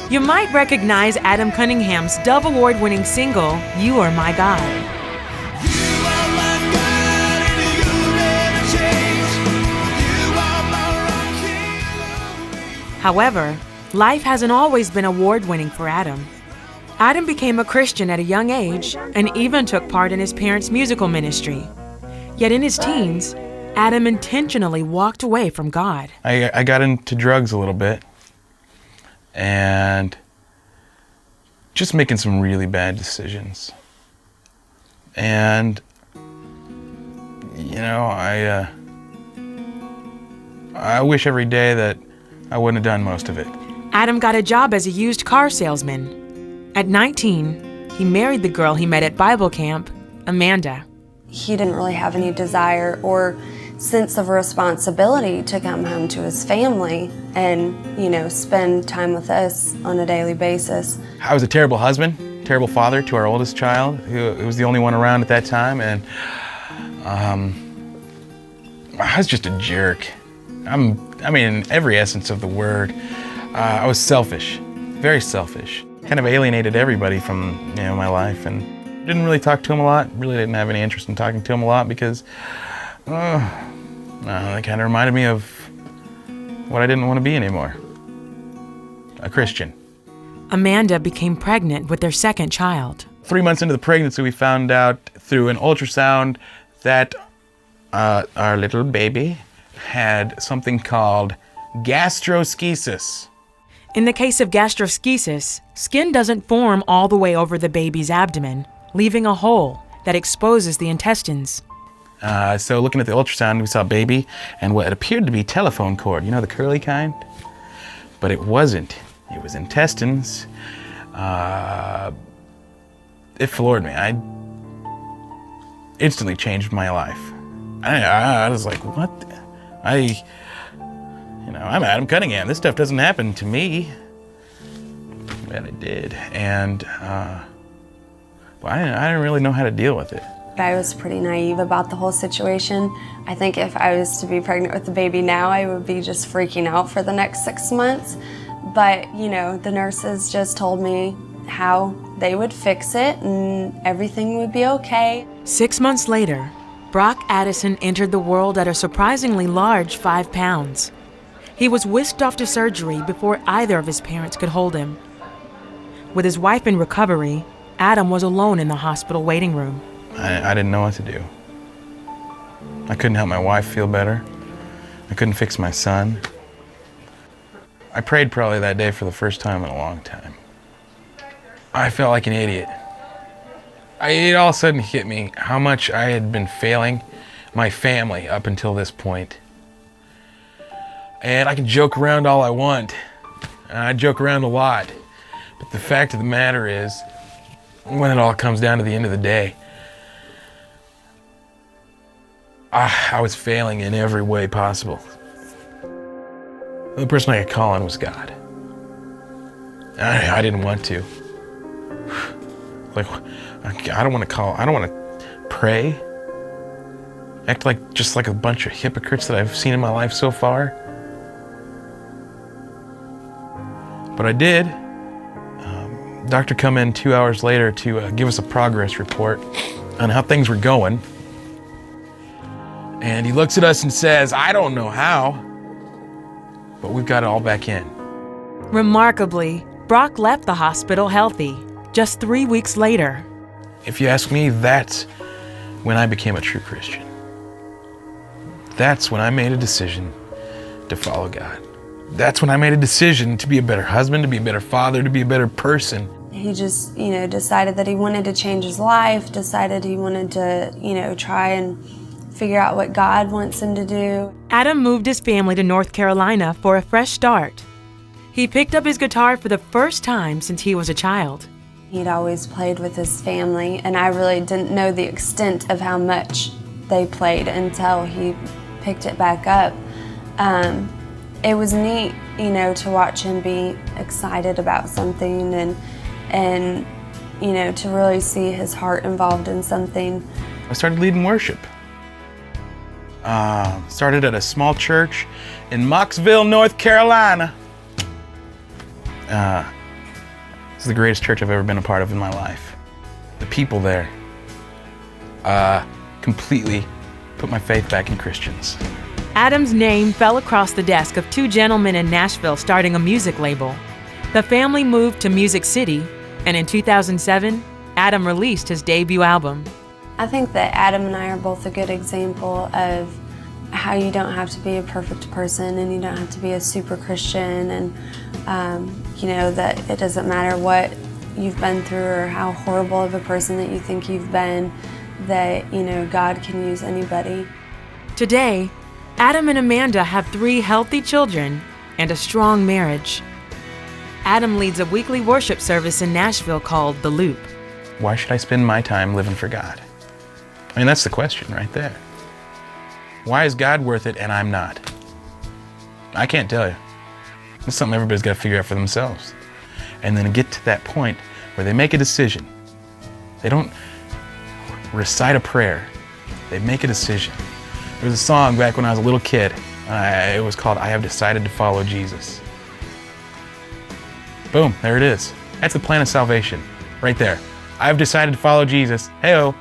You might recognize Adam Cunningham's Dove Award-winning single, You Are My God. However, life hasn't always been award-winning for Adam. Adam became a Christian at a young age and even took part in his parents' musical ministry. Yet in his teens, Adam intentionally walked away from God. I got into drugs a little bit and just making some really bad decisions. And, you know, I wish every day that I wouldn't have done most of it. Adam got a job as a used car salesman. At 19, he married the girl he met at Bible camp, Amanda. He didn't really have any desire or sense of responsibility to come home to his family and, you know, spend time with us on a daily basis. I was a terrible husband, terrible father to our oldest child, who was the only one around at that time, and I was just a jerk. I mean, in every essence of the word, I was selfish, very selfish. Kind of alienated everybody from, you know, my life, and didn't really talk to him a lot. Really didn't have any interest in talking to him a lot because they kind of reminded me of what I didn't want to be anymore, a Christian. Amanda became pregnant with their second child. 3 months into the pregnancy, we found out through an ultrasound that our little baby had something called gastroschisis. In the case of gastroschisis, skin doesn't form all the way over the baby's abdomen, leaving a hole that exposes the intestines. So looking at the ultrasound, we saw a baby and what appeared to be telephone cord, you know, the curly kind? But it wasn't. It was intestines. It floored me. I instantly changed my life. I was like, what? I'm Adam Cunningham. This stuff doesn't happen to me. But it did. And I didn't really know how to deal with it. I was pretty naive about the whole situation. I think if I was to be pregnant with the baby now, I would be just freaking out for the next 6 months. But, you know, the nurses just told me how they would fix it and everything would be okay. 6 months later, Brock Addison entered the world at a surprisingly large 5 pounds. He was whisked off to surgery before either of his parents could hold him. With his wife in recovery, Adam was alone in the hospital waiting room. I didn't know what to do. I couldn't help my wife feel better. I couldn't fix my son. I prayed probably that day for the first time in a long time. I felt like an idiot. It all of a sudden hit me how much I had been failing my family up until this point. And I can joke around all I want. And I joke around a lot. But the fact of the matter is, when it all comes down to the end of the day, I was failing in every way possible. The person I could call on was God. I didn't want to. Like, I don't want to pray. Act like just like a bunch of hypocrites that I've seen in my life so far. But I did. Doctor come in 2 hours later to give us a progress report on how things were going. And he looks at us and says, I don't know how, but we've got it all back in. Remarkably, Brock left the hospital healthy, just 3 weeks later. If you ask me, that's when I became a true Christian. That's when I made a decision to follow God. That's when I made a decision to be a better husband, to be a better father, to be a better person. He just, decided that he wanted to change his life, decided he wanted to, try and figure out what God wants him to do. Adam moved his family to North Carolina for a fresh start. He picked up his guitar for the first time since he was a child. He'd always played with his family, and I really didn't know the extent of how much they played until he picked it back up. It was neat, to watch him be excited about something and to really see his heart involved in something. I started leading worship. Started at a small church in Mocksville, North Carolina. is the greatest church I've ever been a part of in my life. The people there completely put my faith back in Christians. Adam's name fell across the desk of two gentlemen in Nashville starting a music label. The family moved to Music City, and in 2007, Adam released his debut album. I think that Adam and I are both a good example of how you don't have to be a perfect person and you don't have to be a super Christian, and you know, that it doesn't matter what you've been through or how horrible of a person that you think you've been, that, you know, God can use anybody. Today, Adam and Amanda have 3 healthy children and a strong marriage. Adam leads a weekly worship service in Nashville called The Loop. Why should I spend my time living for God? I mean, that's the question right there. Why is God worth it and I'm not? I can't tell you. It's something everybody's got to figure out for themselves. And then get to that point where they make a decision. They don't recite a prayer. They make a decision. There was a song back when I was a little kid. It was called "I Have Decided to Follow Jesus." Boom, there it is. That's the plan of salvation, right there. I've decided to follow Jesus. Hey-oh.